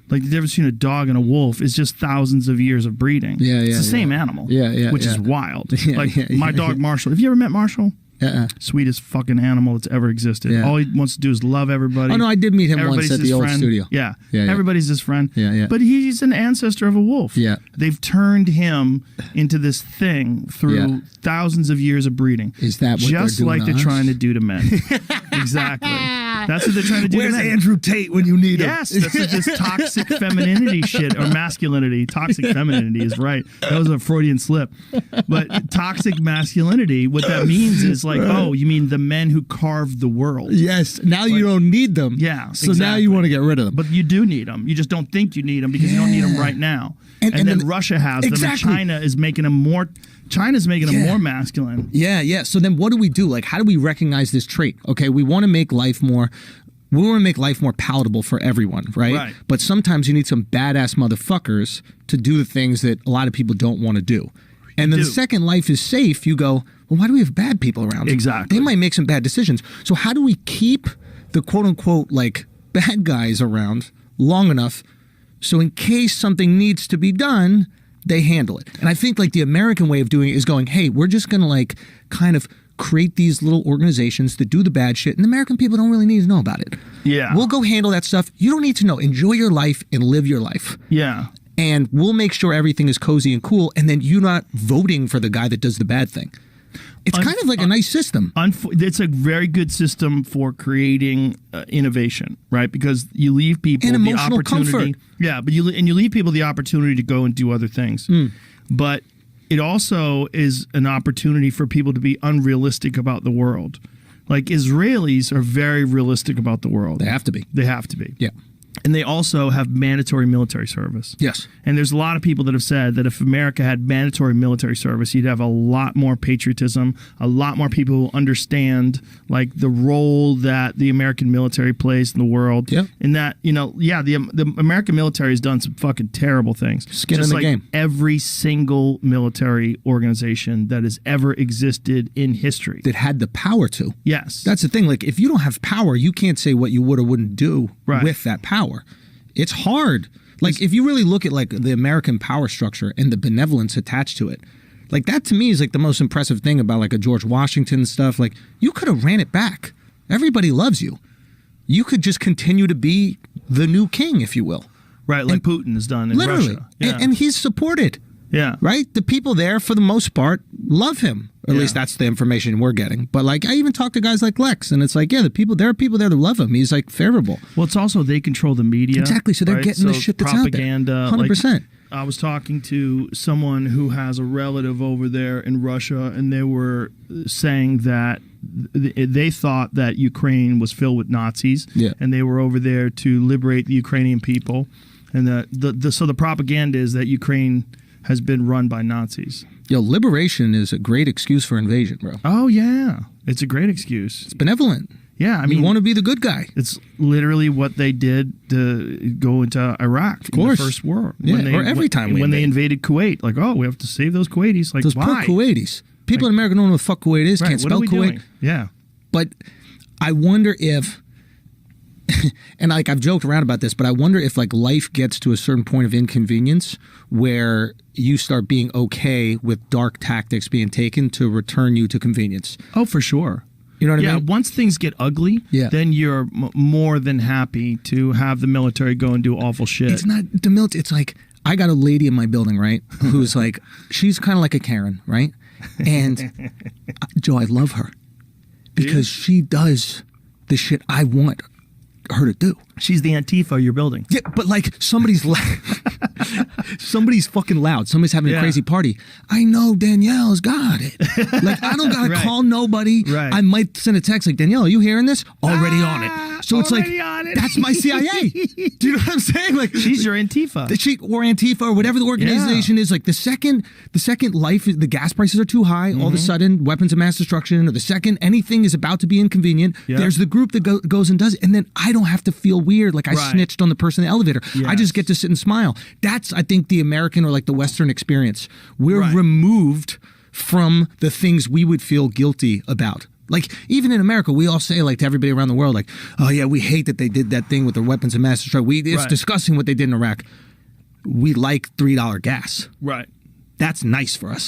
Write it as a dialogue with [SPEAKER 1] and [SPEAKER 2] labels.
[SPEAKER 1] Like the difference between a dog and a wolf is just thousands of years of breeding. It's the same animal. Which is wild. My dog Marshall. Have you ever met Marshall? Sweetest fucking animal that's ever existed. All he wants to do is love everybody.
[SPEAKER 2] Oh no, I did meet him once at the old studio.
[SPEAKER 1] Everybody's his friend. But he's an ancestor of a wolf. They've turned him into this thing through thousands of years of breeding.
[SPEAKER 2] Is that what
[SPEAKER 1] just
[SPEAKER 2] they're doing
[SPEAKER 1] like they're trying to do to men? Exactly. That's what they're trying to do.
[SPEAKER 2] Where's
[SPEAKER 1] to men.
[SPEAKER 2] Andrew Tate when you need him?
[SPEAKER 1] Yes, that's like this toxic femininity shit, or masculinity. Toxic femininity is right. That was a Freudian slip. But toxic masculinity, what that means is like, oh, you mean the men who carved the world.
[SPEAKER 2] Yes, now you don't need them.
[SPEAKER 1] So
[SPEAKER 2] now you want to get rid of them.
[SPEAKER 1] But you do need them. You just don't think you need them because you don't need them right now. And then Russia has them, and China is making them more... China's making them more masculine.
[SPEAKER 2] So then what do we do? Like, how do we recognize this trait? Okay, we want to make life more palatable for everyone, right? But sometimes you need some badass motherfuckers to do the things that a lot of people don't want to do. And then the second life is safe, you go, well, why do we have bad people around?
[SPEAKER 1] Exactly.
[SPEAKER 2] They might make some bad decisions. So how do we keep the quote-unquote, like, bad guys around long enough so in case something needs to be done, they handle it? And I think like the American way of doing it is going, hey, we're just going to like kind of create these little organizations that do the bad shit, and the American people don't really need to know about it. We'll go handle that stuff. You don't need to know. Enjoy your life and live your life. And we'll make sure everything is cozy and cool, and then you're not voting for the guy that does the bad thing. It's kind of like a nice system.
[SPEAKER 1] It's a very good system for creating innovation, right? Because you leave people
[SPEAKER 2] and
[SPEAKER 1] the opportunity.
[SPEAKER 2] Comfort.
[SPEAKER 1] But you leave people the opportunity to go and do other things. But it also is an opportunity for people to be unrealistic about the world. Like Israelis are very realistic about the world.
[SPEAKER 2] They have to be.
[SPEAKER 1] They have to be.
[SPEAKER 2] Yeah.
[SPEAKER 1] And they also have mandatory military service.
[SPEAKER 2] Yes.
[SPEAKER 1] And there's a lot of people that have said that if America had mandatory military service, you'd have a lot more patriotism, a lot more people who understand like the role that the American military plays in the world. And that, the American military has done some fucking terrible things.
[SPEAKER 2] Skin in the game.
[SPEAKER 1] Every single military organization that has ever existed in history.
[SPEAKER 2] That had the power to.
[SPEAKER 1] Yes.
[SPEAKER 2] That's the thing. Like, if you don't have power, you can't say what you would or wouldn't do with that power. It's hard. Like, if you really look at like the American power structure and the benevolence attached to it, like that to me is like the most impressive thing about like a George Washington stuff. Like, you could have ran it back. Everybody loves you. You could just continue to be the new king, if you will.
[SPEAKER 1] Right, like Putin has done in Russia.
[SPEAKER 2] And he's supported. Right? The people there, for the most part, love him. Or at least that's the information we're getting. But like, I even talk to guys like Lex, and it's like, there are people there that love him. He's like favorable.
[SPEAKER 1] Well, it's also they control the media.
[SPEAKER 2] Exactly. So they're getting the shit that's
[SPEAKER 1] propaganda,
[SPEAKER 2] out there. 100%.
[SPEAKER 1] Like, I was talking to someone who has a relative over there in Russia, and they were saying that they thought that Ukraine was filled with Nazis, and they were over there to liberate the Ukrainian people. And so the propaganda is that Ukraine has been run by Nazis.
[SPEAKER 2] Yo, liberation is a great excuse for invasion, bro.
[SPEAKER 1] Oh, yeah. It's a great excuse.
[SPEAKER 2] It's benevolent.
[SPEAKER 1] Yeah, I mean,
[SPEAKER 2] you want to be the good guy.
[SPEAKER 1] It's literally what they did to go into Iraq in the First War.
[SPEAKER 2] Or every time
[SPEAKER 1] when they invaded Kuwait. Like, oh, we have to save those Kuwaitis. Like,
[SPEAKER 2] those
[SPEAKER 1] why?
[SPEAKER 2] poor Kuwaitis. People in America don't know what the fuck Kuwait is. Can't spell Kuwait.
[SPEAKER 1] Doing? Yeah.
[SPEAKER 2] But I wonder if... and like I've joked around about this, but I wonder if like life gets to a certain point of inconvenience where you start being okay with dark tactics being taken to return you to convenience.
[SPEAKER 1] Oh, for sure.
[SPEAKER 2] You know what I mean?
[SPEAKER 1] Yeah, once things get ugly, then you're more than happy to have the military go and do awful shit.
[SPEAKER 2] It's not the military. It's like, I got a lady in my building, right, who's like, she's kind of like a Karen, right? And Joe, I love her because she does the shit I want her to do.
[SPEAKER 1] She's the Antifa of your building.
[SPEAKER 2] Yeah, but like somebody's somebody's fucking loud. Somebody's having a crazy party. I know Danielle's got it. Like, I don't gotta call nobody. I might send a text like, Danielle, are you hearing this? Already on it. So it's like, that's my CIA. Do you know what I'm saying? Like,
[SPEAKER 1] she's your Antifa.
[SPEAKER 2] Or Antifa or whatever the organization is. Like the second the gas prices are too high, all of a sudden weapons of mass destruction, or the second anything is about to be inconvenient, there's the group that goes and does it, and then I don't have to feel weird like I snitched on the person in the elevator. I just get to sit and smile. That's, I think, the American or like the Western experience. We're removed from the things we would feel guilty about. Like, even in America, we all say, like, to everybody around the world, like, oh, yeah, we hate that they did that thing with their weapons of mass destruction. It's disgusting what they did in Iraq. We like $3 gas.
[SPEAKER 1] Right.
[SPEAKER 2] That's nice for us.